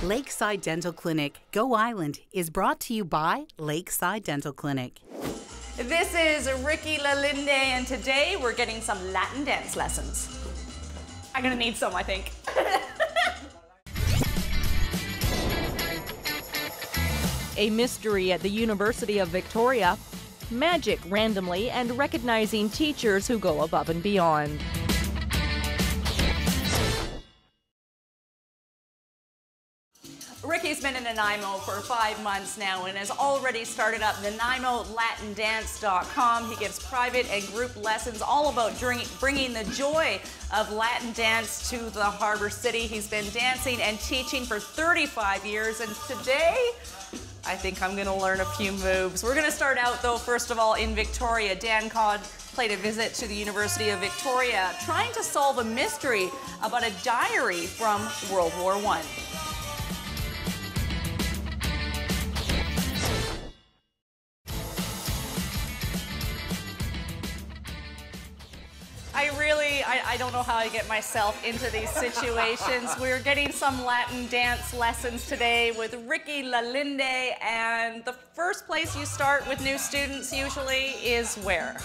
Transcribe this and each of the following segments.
Lakeside Dental Clinic, Go Island, is brought to you by Lakeside Dental Clinic. This is Ricky Lalinde, and today we're getting some Latin dance lessons. I'm gonna need some, I think. A mystery at the University of Victoria. Magic randomly and recognizing teachers who go above and beyond. Ricky's been in Nanaimo for 5 months now and has already started up NanaimoLatinDance.com. He gives private and group lessons all about bringing the joy of Latin dance to the harbor city. He's been dancing and teaching for 35 years, and today I think I'm going to learn a few moves. We're going to start out, though, first of all, in Victoria. Dan Codd played a visit to the University of Victoria, trying to solve a mystery about a diary from World War I. I don't know how I get myself into these situations. We're getting some Latin dance lessons today with Ricky Lalinde, and the first place you start with new students usually is where?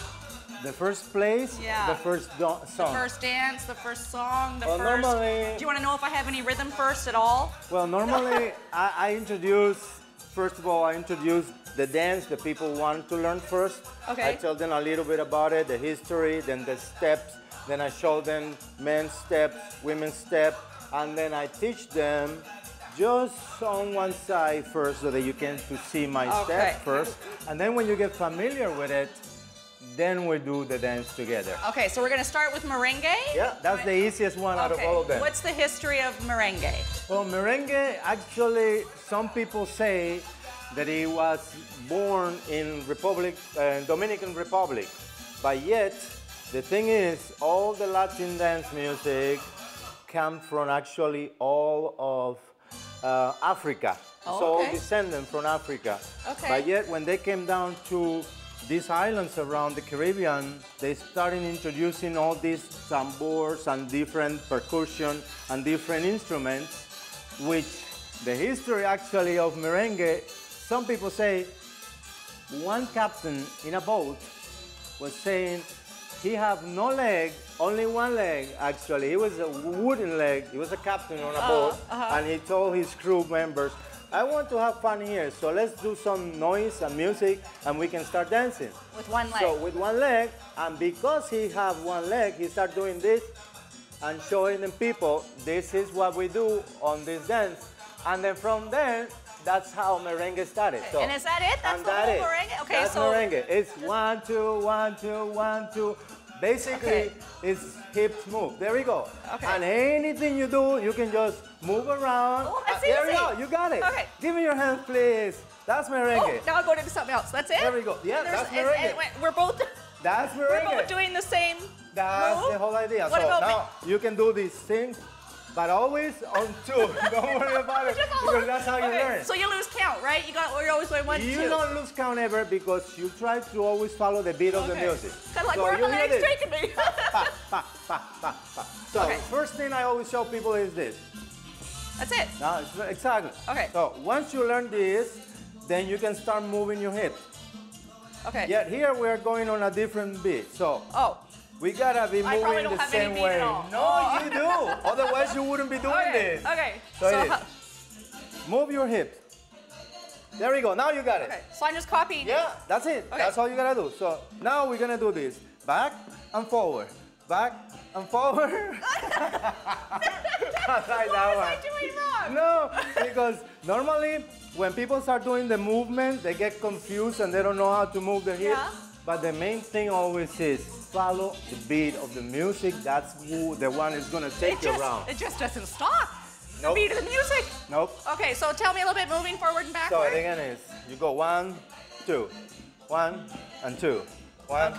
The first place? Yeah. The first song. The first dance, the first song, the first... Normally... Do you want to know if I have any rhythm first at all? Well, normally I introduce, first of all, I introduce the dance that people want to learn first. Okay. I tell them a little bit about it, the history, then the steps. Then I show them men's steps, women's step, and then I teach them just on one side first so that you can see my steps first. And then when you get familiar with it, then we do the dance together. Okay, so we're going to start with merengue? Yeah, that's the easiest one out of all of them. What's the history of merengue? Well, merengue, actually, some people say that it was born in Dominican Republic, but yet, the thing is, all the Latin dance music comes from actually all of Africa. So all descendants from Africa. Okay. But yet, when they came down to these islands around the Caribbean, they started introducing all these tambours and different percussion and different instruments, which the history actually of merengue, some people say one captain in a boat was saying, he had no leg, only one leg, actually. He was a wooden leg. He was a captain on a boat. And he told his crew members, I want to have fun here, so let's do some noise and music, and we can start dancing. With one leg? So with one leg, and because he had one leg, he started doing this and showing the people, this is what we do on this dance. And then from there, that's how merengue started. So, and is that it? That's the whole merengue? Okay, that's merengue. It's 1, 2, 1, 2, 1, 2. Basically, it's hips move. There we go. Okay. And anything you do, you can just move around. Oh, that's there we easy. go. You got it. Okay. Give me your hands, please. That's merengue. Oh, now I'm going into something else. That's it? There we go. Yeah, that's merengue. We're both... That's merengue. We're both doing the same That's move? the whole idea. What so about now you can do these things, but always on 2. Don't worry about it, because that's how you learn. So you lose count, right? You're always going 1, 2. You don't lose count ever because you try to always follow the beat of the music. Kind of like, so where are the legs this. taking me? Pa, pa, pa, pa, pa. So first thing I always show people is this. That's it? Now, exactly. Okay. So once you learn this, then you can start moving your hips. Okay. Yet here we're going on a different beat. So we gotta be moving the same way. No, you do. Otherwise, you wouldn't be doing this. Okay. So move your hips. There we go. Now you got it. Okay. So I'm just copying. Yeah, that's it. Okay. That's all you gotta do. So now we're gonna do this. Back and forward. Back and forward. What was I doing wrong? No, because normally when people start doing the movement, they get confused and they don't know how to move their hips. Yeah. But the main thing always is follow the beat of the music. That's who the one is gonna take you around. It just doesn't stop. Nope. The beat of the music. Nope. Okay, so tell me a little bit moving forward and backward. So again is you go 1, 2, 1 and 2. 1,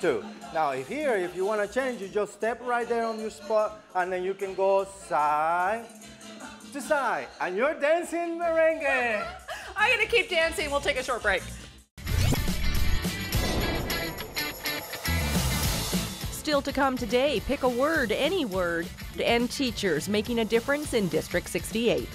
2. Now if you want to change, you just step right there on your spot and then you can go side to side. And you're dancing merengue. I'm gonna keep dancing. We'll take a short break. Still to come today, pick a word, any word, and teachers making a difference in District 68.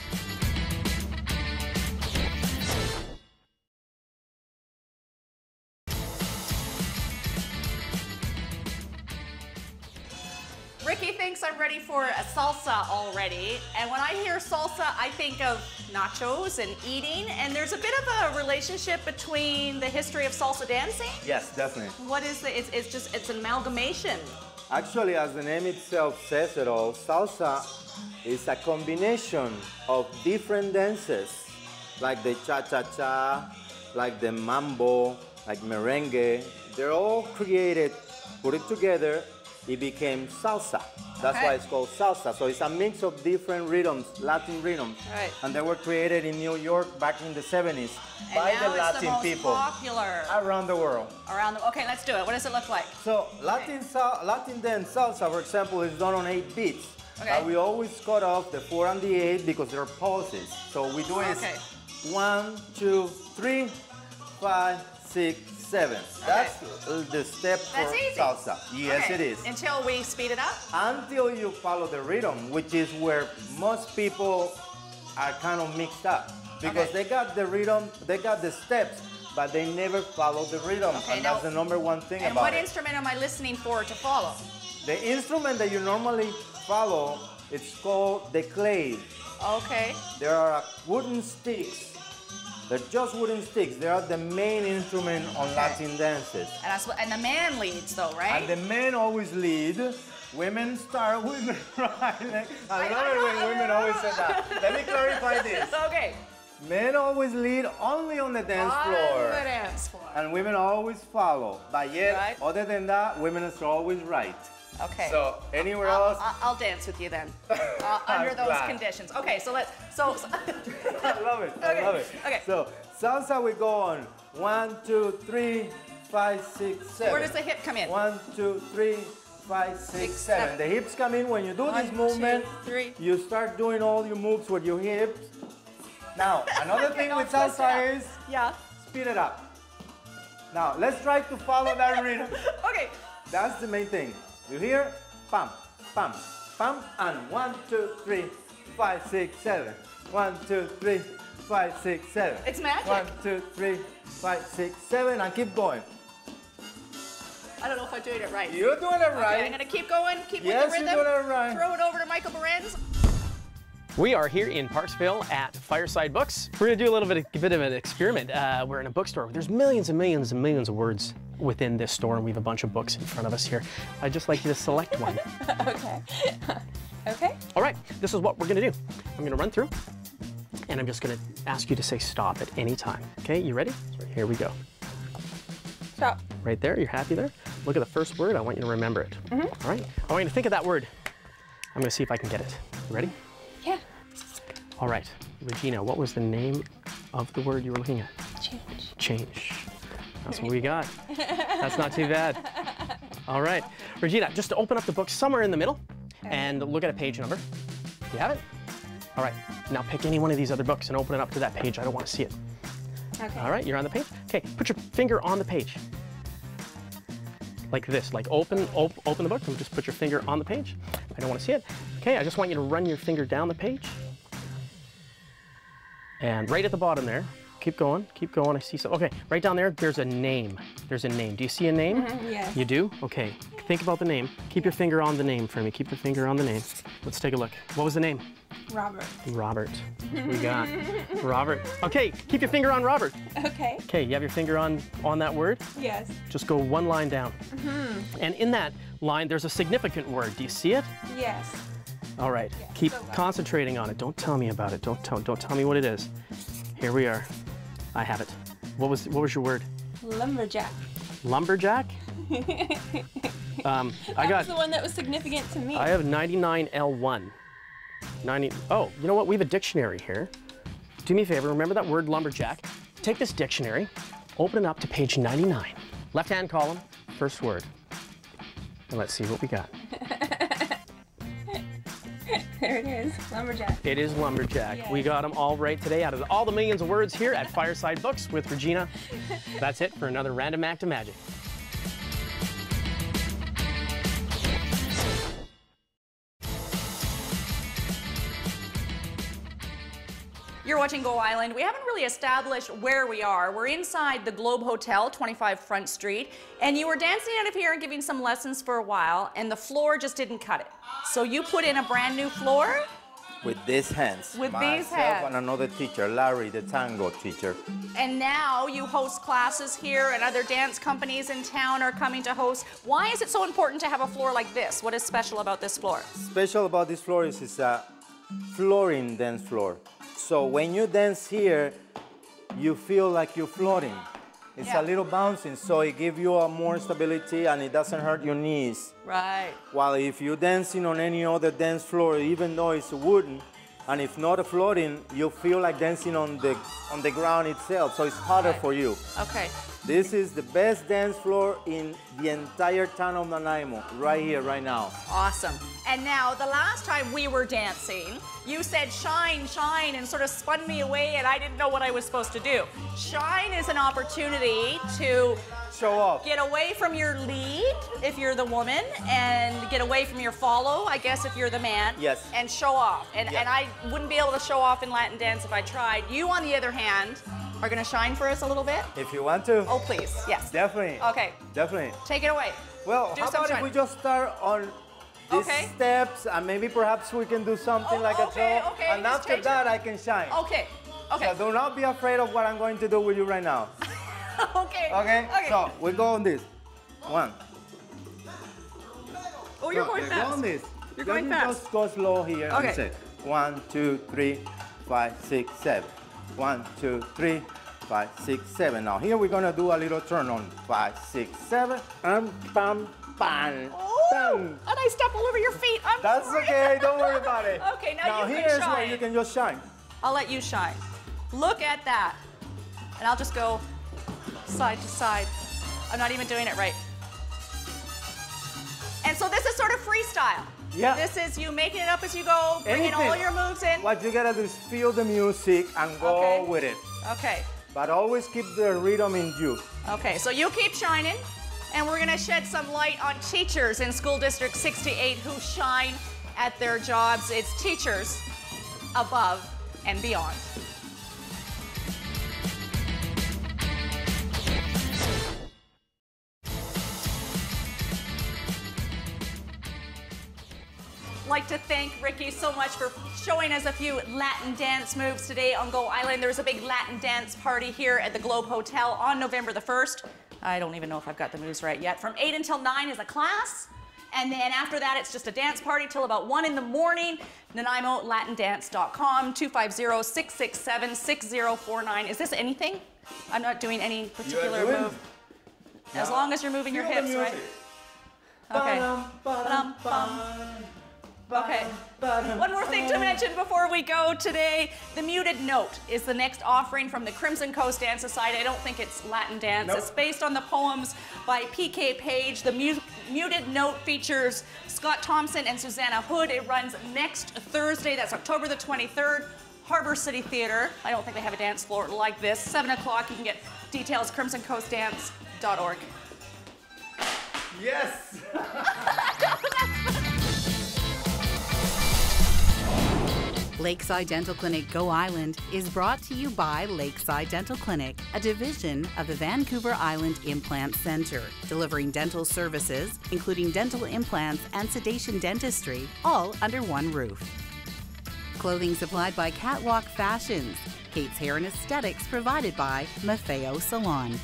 Ricky thinks I'm ready for a salsa already. And when I hear salsa, I think of nachos and eating. And there's a bit of a relationship between the history of salsa dancing. Yes, definitely. What is the, it's an amalgamation. Actually, as the name itself says it all, salsa is a combination of different dances, like the cha-cha-cha, like the mambo, like merengue. They're all created, put it together, it became salsa. That's why it's called salsa. So it's a mix of different rhythms, Latin rhythms. Right. And they were created in New York back in the 70s by now the Latin it's the most people popular around the world. Okay, let's do it. What does it look like? So Latin dance salsa, for example, is done on 8 beats. Okay. We always cut off the 4 and the 8 because they're pauses. So we do it 1, 2, 3, 5, 6, 7. That's the step for salsa. Yes, it is. Until we speed it up? Until you follow the rhythm, which is where most people are kind of mixed up. Because they got the rhythm, they got the steps, but they never follow the rhythm. And that's the number one thing about it. And what instrument am I listening for to follow? The instrument that you normally follow, it's called the clave. Okay. There are wooden sticks. They're just wooden sticks. They are the main instrument on Latin dances. And, that's what, and the man leads though, right? And the men always lead. Women start with the right leg. I love it when women always say that. Let me clarify this. Okay. Men always lead only on the dance floor. On the dance floor. And women always follow. But yet, other than that, women are always right. Okay. So anywhere else, I'll dance with you then. Under those conditions. Okay, so let's. I love it. I love it. Okay. So salsa, we go on 1, 2, 3, 5, 6, 7. Where does the hip come in? 1, 2, 3, 5, 6, 7. The hips come in when you do this movement. 2, 3. You start doing all your moves with your hips. Now, another thing with salsa is speed it up. Now, let's try to follow that rhythm. Okay. That's the main thing. You hear? Pam, pam, pam, and 1, 2, 3, 5, 6, 7. 1, 2, 3, 5, 6, 7. It's magic. 1, 2, 3, 5, 6, 7, and keep going. I don't know if I'm doing it right. You're doing it right. Okay, I'm gonna keep going, keep with the rhythm. Yes, you're doing it right. Throw it over to Michael Berenz. We are here in Parksville at Fireside Books. We're gonna do a little bit of an experiment. We're in a bookstore. There's millions and millions and millions of words within this store, and we have a bunch of books in front of us here. I'd just like you to select one. Okay. Okay. All right, this is what we're gonna do. I'm gonna run through, and I'm just gonna ask you to say stop at any time. Okay, you ready? Here we go. Stop. Right there, you're happy there? Look at the first word, I want you to remember it. All right, I want you to think of that word. I'm gonna see if I can get it. You ready? Yeah. All right, Regina, what was the name of the word you were looking at? Change. Change. That's what we got. That's not too bad. All right, Regina, just to open up the book somewhere in the middle and look at a page number. You have it? All right, now pick any one of these other books and open it up to that page. I don't want to see it. Okay. All right, you're on the page. Okay, put your finger on the page. Like this, like open the book and just put your finger on the page. I don't want to see it. Okay, I just want you to run your finger down the page. And right at the bottom there, keep going, I see some. Okay, right down there, there's a name. There's a name. Do you see a name? Yes. You do? Okay, think about the name. Keep your finger on the name for me. Keep your finger on the name. Let's take a look. What was the name? Robert. Robert. We got Robert. Okay, keep your finger on Robert. Okay. Okay, you have your finger on that word? Yes. Just go one line down. And in that line, there's a significant word. Do you see it? Yes. All right, Yeah, keep so loud. concentrating on it. Don't tell me about it. Don't tell me what it is. Here we are. I have it. What was your word? Lumberjack. Lumberjack? That was the one that was significant to me. I have 99L1. 90. Oh, you know what? We have a dictionary here. Do me a favor. Remember that word lumberjack? Take this dictionary, open it up to page 99. Left-hand column, first word. And let's see what we got. There it is. Lumberjack. It is lumberjack. Yes. We got them all right today out of all the millions of words here at Fireside Books with Regina. That's it for another Random Act of Magic. You're watching Go Island. We haven't really established where we are. We're inside the Globe Hotel, 25 Front Street, and you were dancing out of here and giving some lessons for a while, and the floor just didn't cut it. So you put in a brand new floor? With these hands. With these Myself hands. and another teacher, Larry, the tango teacher. And now you host classes here, and other dance companies in town are coming to host. Why is it so important to have a floor like this? What is special about this floor? Special about this floor is it's a flooring dance floor. So when you dance here, you feel like you're floating. It's a little bouncing, so it gives you more stability and it doesn't hurt your knees. Right. While if you're dancing on any other dance floor, even though it's wooden, and if not a floating, you feel like dancing on the ground itself, so it's harder for you. Okay. This is the best dance floor in the entire town of Nanaimo, right here, right now. Awesome. And now, the last time we were dancing, you said shine, shine, and sort of spun me away, and I didn't know what I was supposed to do. Shine is an opportunity to Show off. get away from your lead, if you're the woman, and get away from your follow, I guess, if you're the man. Yes. And show off. And, Yeah. and I wouldn't be able to show off in Latin dance if I tried. You, on the other hand, are going to shine for us a little bit? If you want to. Oh, please. Yes. Definitely. Okay. Definitely. Take it away. Well, Do how some about if shine. we just start on these Okay. steps, and maybe perhaps we can do something Oh, like okay, a show, okay, and just after change that it. I can shine. Okay. Okay. So do not be afraid of what I'm going to do with you right now. Okay. Okay? Okay. So we go on this. One. Oh, you're Go, going Go fast. on this. You're going Let me fast. Just go slow here. Okay. And say 1, 2, 3, 5, 6, 7. 1, 2, 3, 5, 6, 7. Now here we're gonna do a little turn on 5, 6, 7, and bam, bam, Oh, bam. and I step all over your feet. I'm That's sorry. okay. Don't worry about it. Okay, now you can here's shine. where you can just shine. I'll let you shine. Look at that. And I'll just go side to side. I'm not even doing it right. And so this is sort of freestyle. Yeah. This is you making it up as you go, bringing all Anything. your moves in. What you gotta do is feel the music and go Okay. with it. Okay. But always keep the rhythm in you. Okay, so you keep shining, and we're gonna shed some light on teachers in School District 68 who shine at their jobs. It's teachers above and beyond. Like to thank Ricky so much for showing us a few Latin dance moves today on Go Island. There's a big Latin dance party here at the Globe Hotel on November the 1st. I don't even know if I've got the moves right yet. From 8 until 9 is a class. And then after that, it's just a dance party till about 1 in the morning. NanaimoLatinDance.com, 250-667-6049. Is this anything? I'm not doing any particular doing- move. As long as you're moving your Feel the hips, right? music. Okay. Ba-dum, ba-dum, Ba-dum, bum. Okay. ba-dum, One more thing to mention before we go today. The Muted Note is the next offering from the Crimson Coast Dance Society. I don't think it's Latin dance. Nope. It's based on the poems by P.K. Page. The Muted Note features Scott Thompson and Susanna Hood. It runs next Thursday. That's October the 23rd. Harbor City Theater. I don't think they have a dance floor like this. 7 o'clock. You can get details crimsoncoastdance.org. Yes! Lakeside Dental Clinic Go Island is brought to you by Lakeside Dental Clinic, a division of the Vancouver Island Implant Center, delivering dental services, including dental implants and sedation dentistry, all under one roof. Clothing supplied by Catwalk Fashions. Kate's Hair and Aesthetics provided by Maffeo Salon.